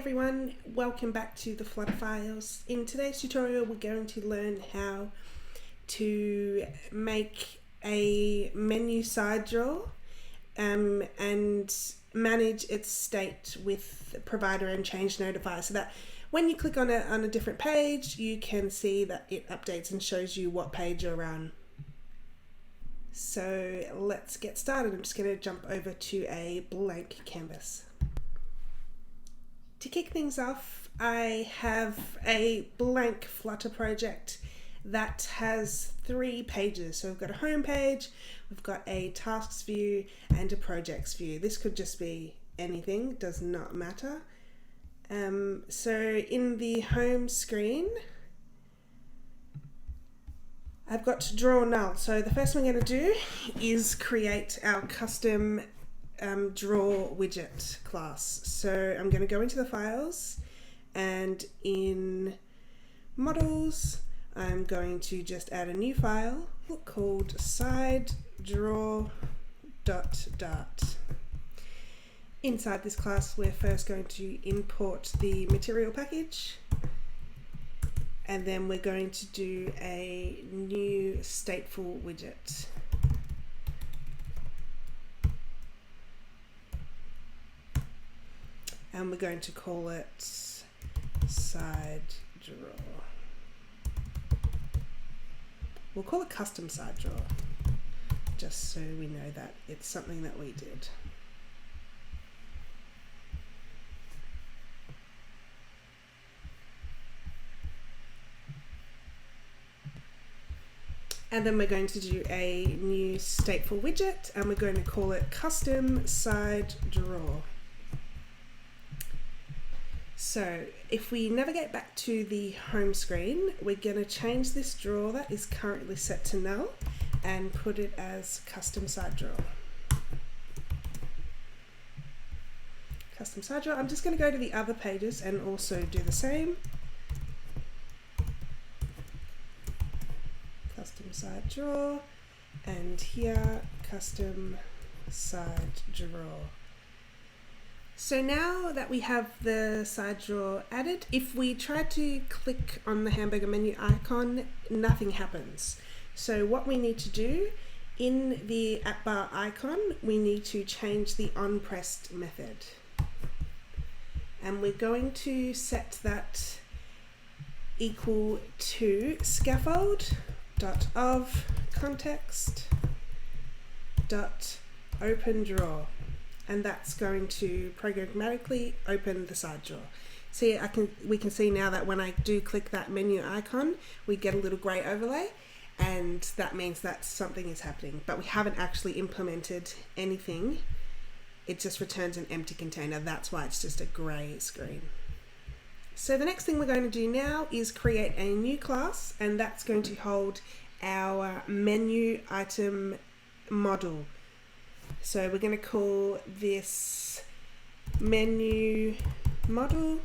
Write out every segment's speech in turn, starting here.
everyone, welcome back to the Flutter files. In today's tutorial we're going to learn how to make a menu side drawer and manage its state with provider and change notifier, so that when you click on a different page you can see that it updates and shows you what page you're on. So let's get started. I'm just going to jump over to a blank canvas. To kick things off, I have a blank Flutter project that has 3 pages. So we've got a home page, we've got a tasks view and a projects view. This could just be anything, does not matter. So in the home screen, I've got draw null. So the first thing I'm going to do is create our custom draw widget class. So I'm going to go into the files, and in models I'm going to just add a new file called side draw .dart. Inside this class we're first going to import the material package, and then we're going to do a new stateful widget. And we're going to call it side draw. We'll call it custom side draw, just so we know that it's something that we did. And then we're going to do a new stateful widget, and we're going to call it custom side draw. So if we navigate back to the home screen, we're going to change this drawer that is currently set to null and put it as custom side draw. Custom side draw. I'm just going to go to the other pages and also do the same. Custom side draw, and here custom side draw. So now that we have the side drawer added, if we try to click on the hamburger menu icon, nothing happens. So what we need to do, in the app bar icon, we need to change the onPressed method. And we're going to set that equal to scaffold.of context.openDrawer. And that's going to programmatically open the side drawer. See, we can see now that when I do click that menu icon, we get a little grey overlay, and that means that something is happening, but we haven't actually implemented anything. It just returns an empty container. That's why it's just a grey screen. So the next thing we're going to do now is create a new class, and that's going to hold our menu item model. So we're going to call this menu model.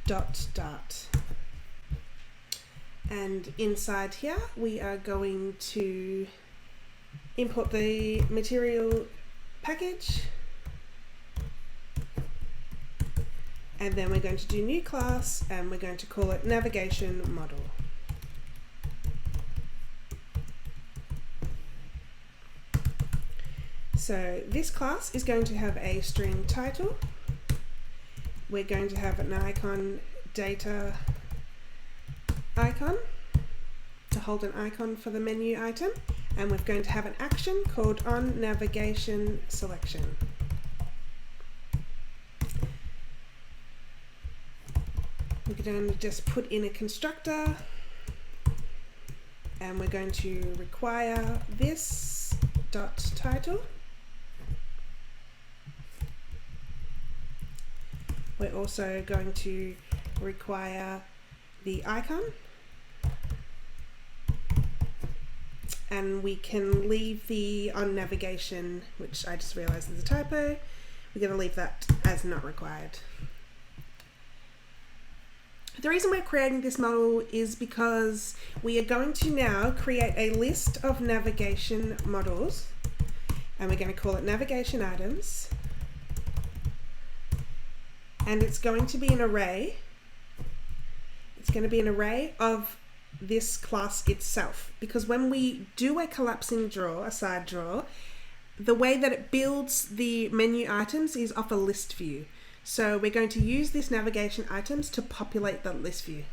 .dart. And inside here we are going to import the material package, and then we're going to do new class, and we're going to call it navigation model. So this class is going to have a string title. We're going to have an icon data icon to hold an icon for the menu item, and we're going to have an action called on navigation selection. We're going to just put in a constructor, and we're going to require this dot title. We're also going to require the icon, and we can leave the on navigation, which I just realized is a typo. We're going to leave that as not required. The reason we're creating this model is because we are going to now create a list of navigation models, and we're going to call it navigation items, and it's going to be an array. It's going to be an array of this class itself, because when we do a collapsing drawer, a side drawer, the way that it builds the menu items is off a list view. So we're going to use this navigation items to populate the list view.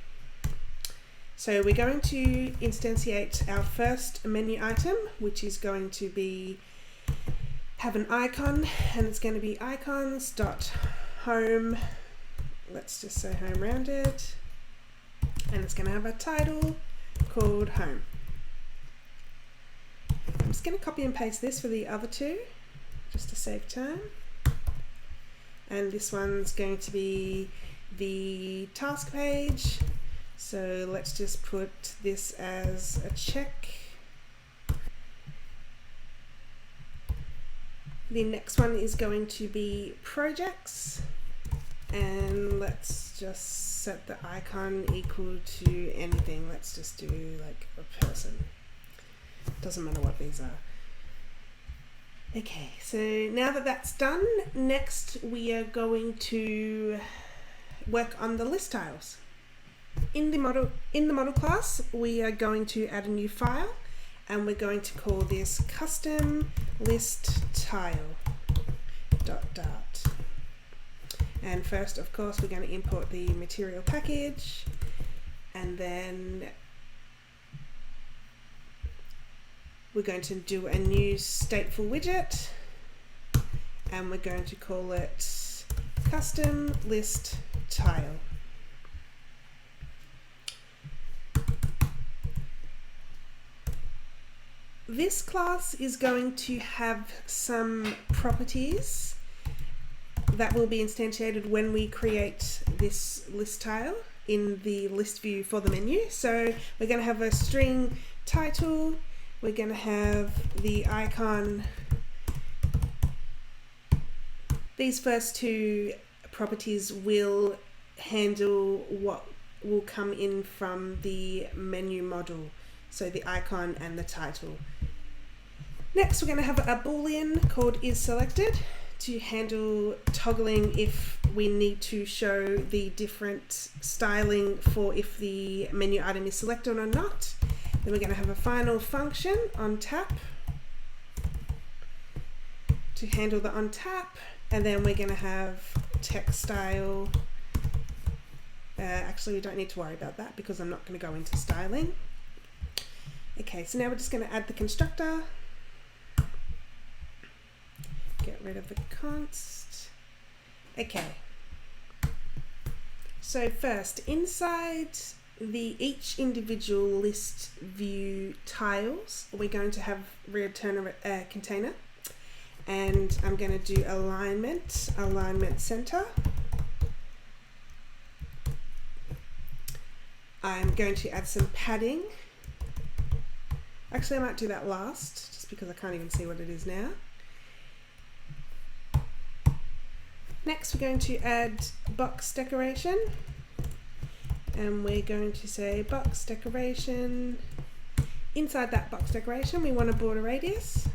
So we're going to instantiate our first menu item, which is going to be have an icon, and it's going to be icons.home. Let's just say home rounded, and it's going to have a title called home. I'm just going to copy and paste this for the other two just to save time. And this one's going to be the task page. So let's just put this as a check. The next one is going to be projects. And let's just set the icon equal to anything. Let's just do like a person. Doesn't matter what these are. Okay, so now that that's done, next we are going to work on the list tiles. In the model class, we are going to add a new file, and we're going to call this custom list tile.dart. And first, of course, we're going to import the material package, and then we're going to do a new stateful widget, and we're going to call it custom list tile. This class is going to have some properties that will be instantiated when we create this list tile in the list view for the menu. So we're going to have a string title. We're going to have the icon. These first two properties will handle what will come in from the menu model, so the icon and the title. Next, we're going to have a boolean called isSelected to handle toggling if we need to show the different styling for if the menu item is selected or not. Then we're going to have a final function on tap to handle the on tap, and then we're going to have text style. Actually, we don't need to worry about that because I'm not going to go into styling. Okay, so now we're just going to add the constructor. Get rid of the const. Okay. So first, inside each individual list view tiles, we're going to have return a container, and I'm going to do alignment center. I'm going to add some padding. Actually, I might do that last, just because I can't even see what it is now. Next, we're going to add box decoration, and we're going to say box decoration. Inside that box decoration, we want a border radius.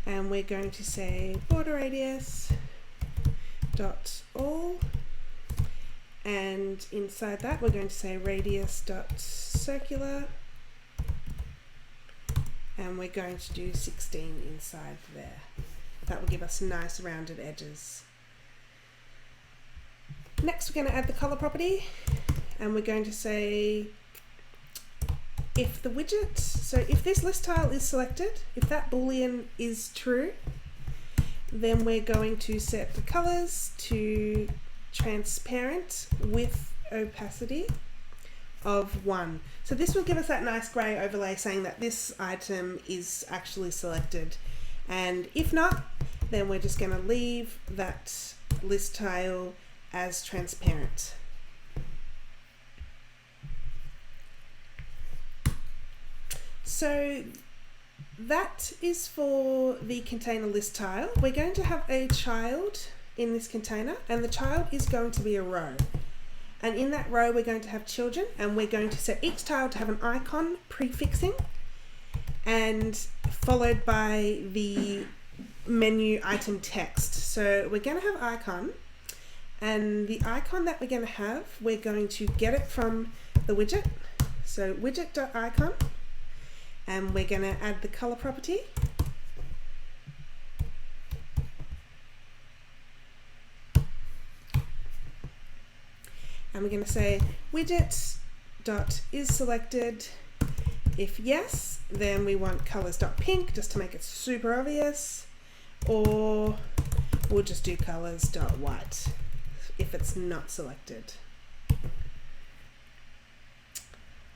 And we're going to say border radius dot all. And inside that, we're going to say radius dot circular. And we're going to do 16 inside there. That will give us nice rounded edges. Next, we're going to add the color property, and we're going to say if the widget, so if this list tile is selected, if that boolean is true, then we're going to set the colors to transparent with opacity of 1. So this will give us that nice grey overlay saying that this item is actually selected. And if not, then we're just going to leave that list tile as transparent. So that is for the container list tile. We're going to have a child in this container, and the child is going to be a row. And in that row, we're going to have children, and we're going to set each tile to have an icon prefixing and followed by the menu item text. So we're going to have icon, and the icon that we're going to have, we're going to get it from the widget. So widget.icon, and we're going to add the color property. And we're going to say widget.isSelected. If yes, then we want colors.pink just to make it super obvious, or we'll just do colors.white if it's not selected.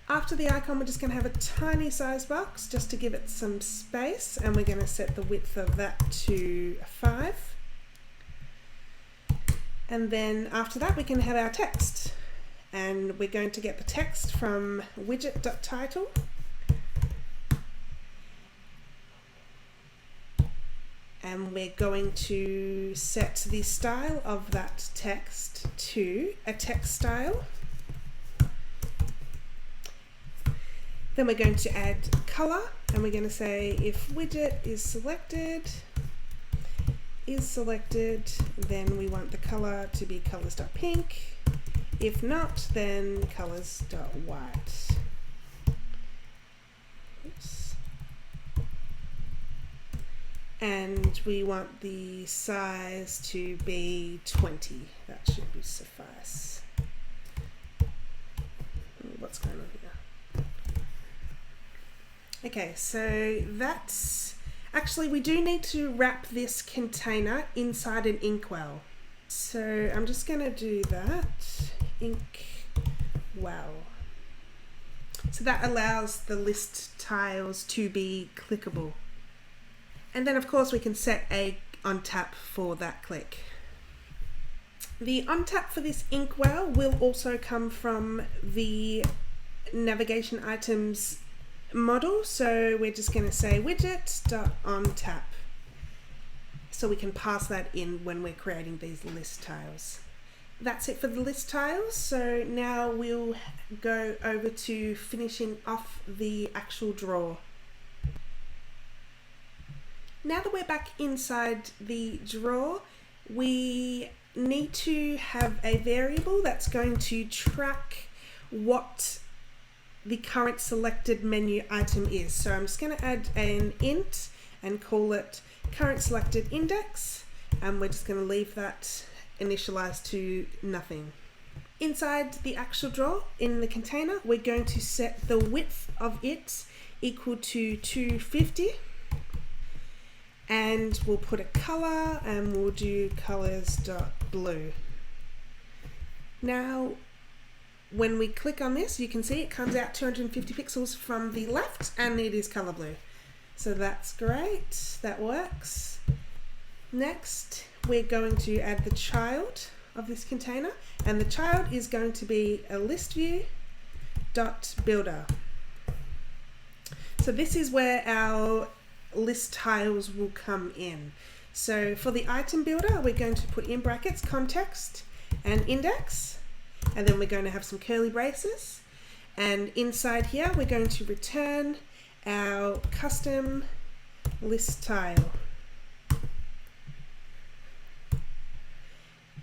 After the icon, we're just going to have a tiny size box just to give it some space, and we're going to set the width of that to 5. And then after that, we can have our text, and we're going to get the text from widget.title, and we're going to set the style of that text to a text style. Then we're going to add color, and we're going to say if widget is selected, then we want the color to be colors.pink. If not, then colors.white. Oops. And we want the size to be 20. That should be suffice. What's going on here? Okay, so that's actually, we do need to wrap this container inside an inkwell. So I'm just going to do that. Inkwell. So that allows the list tiles to be clickable. And then of course we can set a on tap for that click. The on tap for this inkwell will also come from the navigation items model. So we're just going to say widget.onTap. So we can pass that in when we're creating these list tiles. That's it for the list tiles. So now we'll go over to finishing off the actual drawer. Now that we're back inside the drawer, we need to have a variable that's going to track what the current selected menu item is. So I'm just going to add an int and call it current selected index, and we're just going to leave that initialized to nothing. Inside the actual drawer in the container, we're going to set the width of it equal to 250, and we'll put a color, and we'll do colors.blue. Now when we click on this, you can see it comes out 250 pixels from the left, and it is color blue. So that's great, that works. Next, we're going to add the child of this container, and the child is going to be a list view dot builder. So this is where our list tiles will come in. So for the item builder, we're going to put in brackets context and index, and then we're going to have some curly braces, and inside here we're going to return our custom list tile.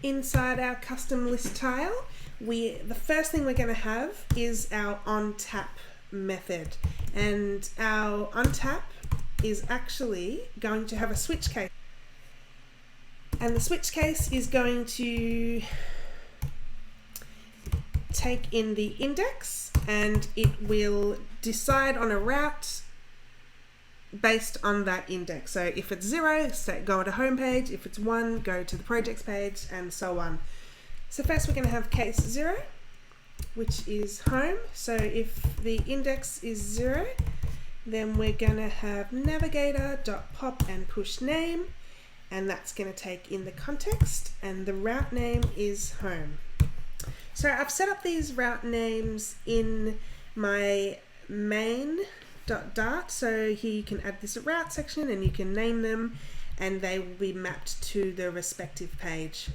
Inside our custom list tile, the first thing we're going to have is our onTap method, and our onTap is actually going to have a switch case, and the switch case is going to take in the index, and it will decide on a route based on that index. So if it's 0, go to home page. If it's 1, go to the projects page, and so on. So first we're going to have case 0, which is home. So if the index is 0, then we're going to have navigator.pop and push name, and that's going to take in the context, and the route name is home. So I've set up these route names in my main.dart, so here you can add this route section and you can name them, and they will be mapped to the respective page.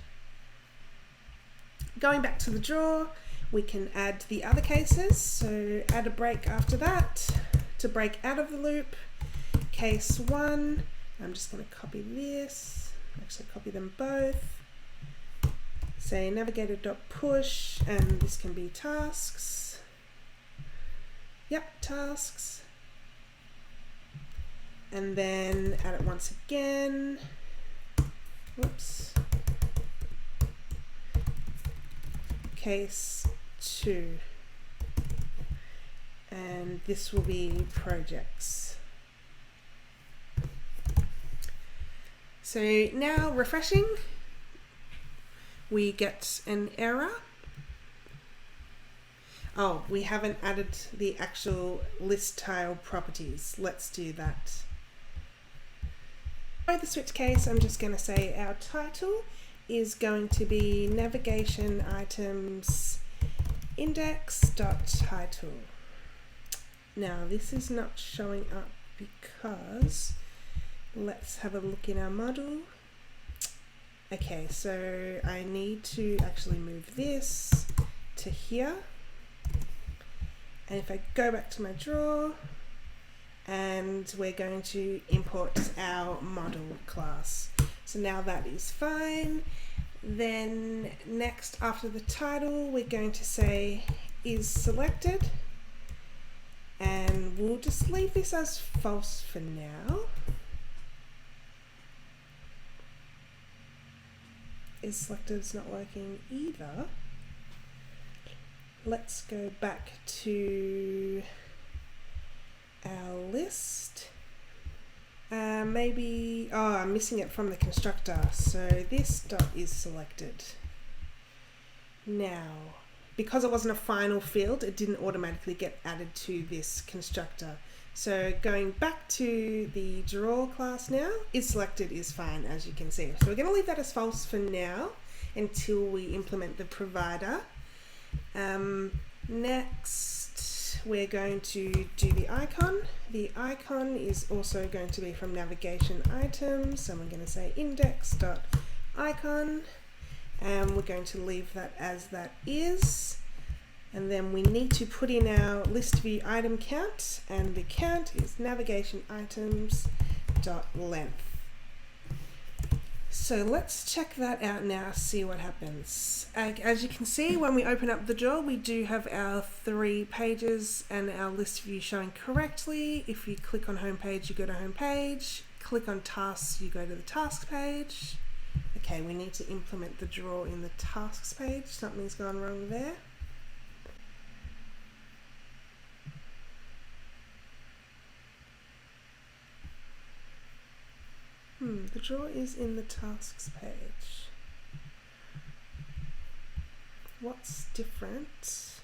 Going back to the drawer, we can add the other cases. So add a break after that to break out of the loop. Case 1, I'm just going to copy this, actually copy them both. Say navigator.push, and this can be tasks. Yep, tasks. And then add it once again. Whoops. Case 2. And this will be projects. So now refreshing, we get an error. Oh, we haven't added the actual list tile properties. Let's do that. For the switch case, I'm just going to say our title is going to be navigation items index.title. Now this is not showing up because, let's have a look in our model. Okay, so I need to actually move this to here. And if I go back to my drawer, and we're going to import our model class. So now that is fine. Then next, after the title, we're going to say is selected. And we'll just leave this as false for now. Is selected is not working either. Let's go back to our list. Maybe, oh, I'm missing it from the constructor. So this dot is selected. Now, because it wasn't a final field, it didn't automatically get added to this constructor. So going back to the draw class now, is selected is fine, as you can see. So we're going to leave that as false for now until we implement the provider. Next, we're going to do the icon. The icon is also going to be from navigation items. So we're going to say index.icon, and we're going to leave that as that is. And then we need to put in our list view item count, and the count is navigation items dot length. So let's check that out now, see what happens. As you can see, when we open up the drawer, we do have our 3 pages and our list view showing correctly. If you click on home page, you go to home page. Click on tasks, you go to the tasks page. Okay, we need to implement the drawer in the tasks page. Something's gone wrong there. The drawer is in the tasks page. What's different?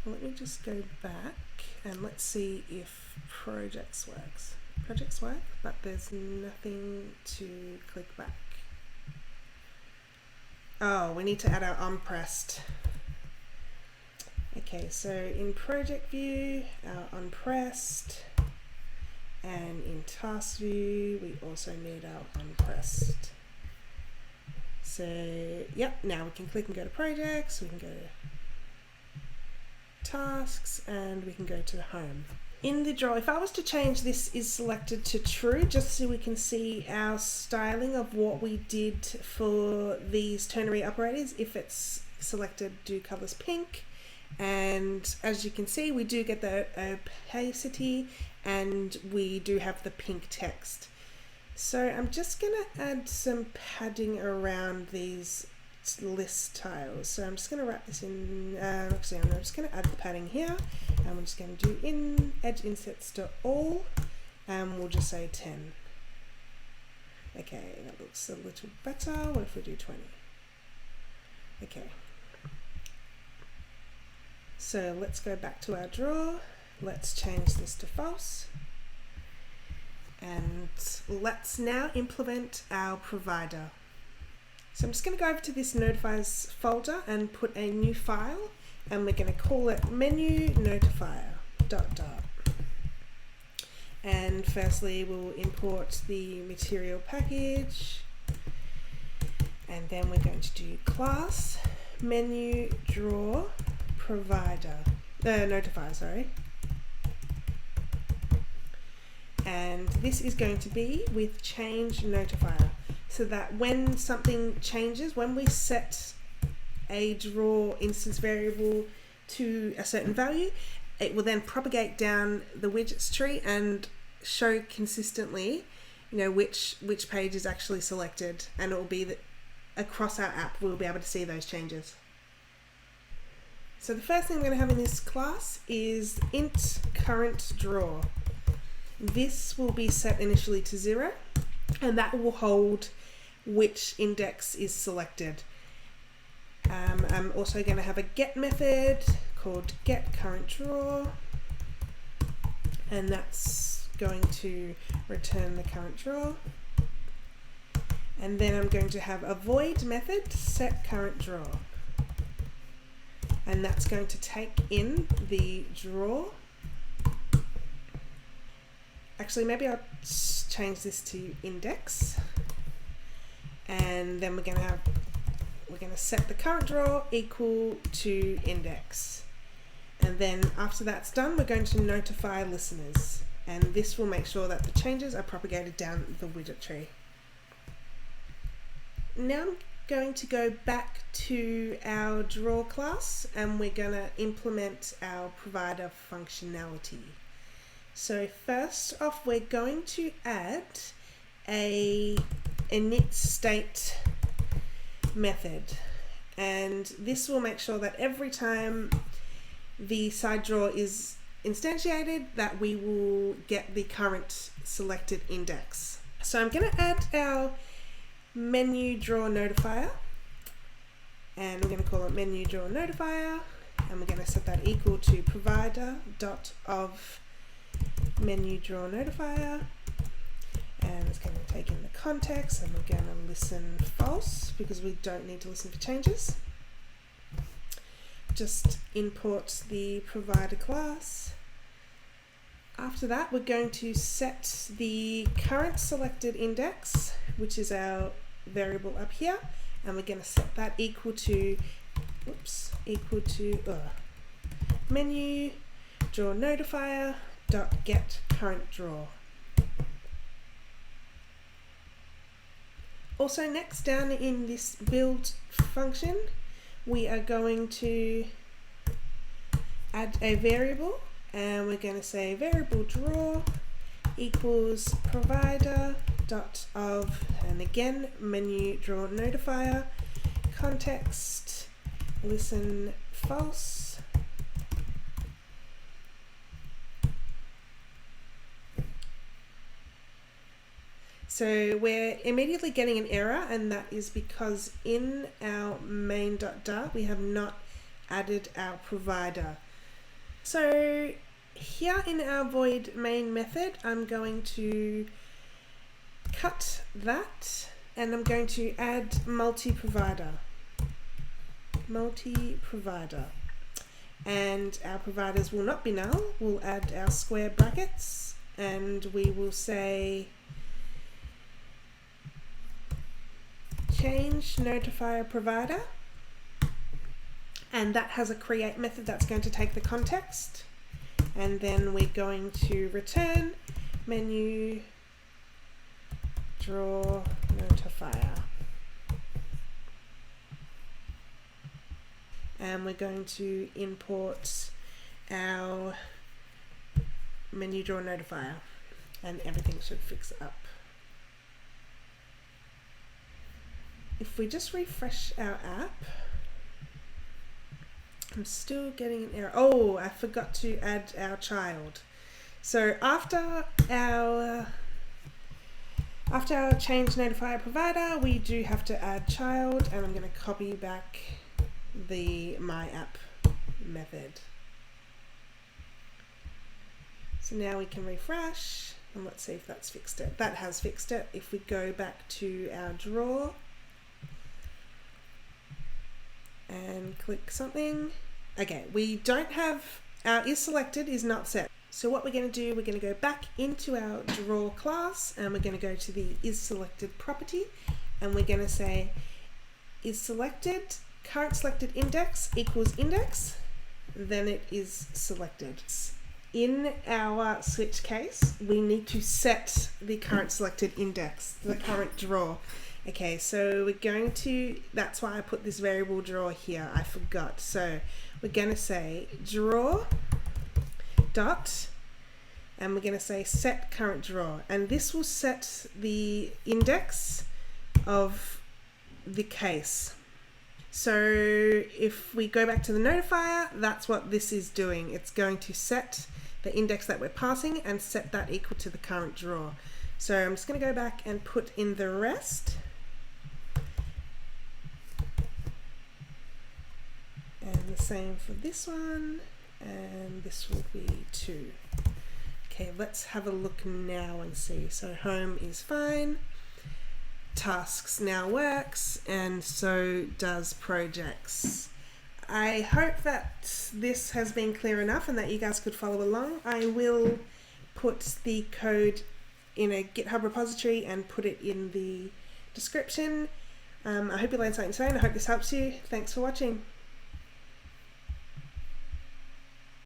Well, let me just go back and let's see if projects works. Projects work, but there's nothing to click back. Oh, we need to add our unpressed. Okay, so in project view, our unpressed. And in task view, we also need our unpressed. So, yep, now we can click and go to projects, we can go to tasks, and we can go to home. In the drawer, if I was to change this is selected to true, just so we can see our styling of what we did for these ternary operators, if it's selected, do colors pink. And as you can see, we do get the opacity and we do have the pink text. So I'm just going to add some padding around these list tiles. So I'm just going to wrap this in, actually I'm just going to add the padding here, and we're just going to do in edge insets to all, and we'll just say 10. Okay, that looks a little better. What if we do 20? Okay. So let's go back to our drawer. Let's change this to false. And let's now implement our provider. So I'm just going to go over to this Notifiers folder and put a new file, and we're going to call it menu notifier .dart. And firstly, we'll import the material package, and then we're going to do class menu draw provider, notifier, sorry. And this is going to be with change notifier, so that when something changes, when we set a draw instance variable to a certain value, it will then propagate down the widgets tree and show consistently, which page is actually selected, and it will be that across our app we'll be able to see those changes. So the first thing I'm going to have in this class is int current draw. This will be set initially to 0, and that will hold which index is selected. I'm also going to have a get method called get current draw, and that's going to return the current draw. And then I'm going to have a void method set current draw, and that's going to take in the draw. Actually, maybe I'll change this to index, and then we're going to set the current draw equal to index, and then after that's done, we're going to notify listeners, and this will make sure that the changes are propagated down the widget tree. Now I'm going to go back to our draw class, and we're going to implement our provider functionality. So first off, we're going to add a init state method, and this will make sure that every time the side draw is instantiated, that we will get the current selected index. So I'm going to add our menu draw notifier, and we're going to call it menu draw notifier, and we're going to set that equal to provider.of menu draw notifier, and it's going to take in the context, and we're going to listen false because we don't need to listen for changes. Just import the provider class. After that, we're going to set the current selected index, which is our variable up here, and we're going to set that equal to menu draw notifier dot get current draw. Also, next down in this build function, we are going to add a variable, and we're going to say variable draw equals provider dot of, and again menu draw notifier, context listen false. So we're immediately getting an error, and that is because in our main.dart we have not added our provider. So here in our void main method, I'm going to cut that, and I'm going to add multi-provider, and our providers will not be null. We'll add our square brackets, and we will say change notifier provider, and that has a create method that's going to take the context, and then we're going to return menu draw notifier, and we're going to import our menu draw notifier, and everything should fix up. If we just refresh our app, I'm still getting an error. Oh, I forgot to add our child. So after our change notifier provider, we do have to add child, and I'm going to copy back the my app method. So now we can refresh, and let's see if that's fixed it. That has fixed it. If we go back to our draw and click something, okay, we don't have our is selected is not set. So what we're going to do, we're going to go back into our draw class, and we're going to go to the is selected property, and we're going to say is selected current selected index equals index, then it is selected. In our switch case, we need to set the current selected index, the current draw. Okay, so we're going to, that's why I put this variable draw here, I forgot. So we're going to say draw dot, and we're going to say set current draw, and this will set the index of the case. So if we go back to the notifier, that's what this is doing. It's going to set the index that we're passing and set that equal to the current draw. So I'm just going to go back and put in the rest. And the same for this one, and this will be 2. Okay, let's have a look now and see. So home is fine, tasks now works, and so does projects. I hope that this has been clear enough and that you guys could follow along. I will put the code in a GitHub repository and put it in the description. I hope you learned something today, and I hope this helps you. Thanks for watching.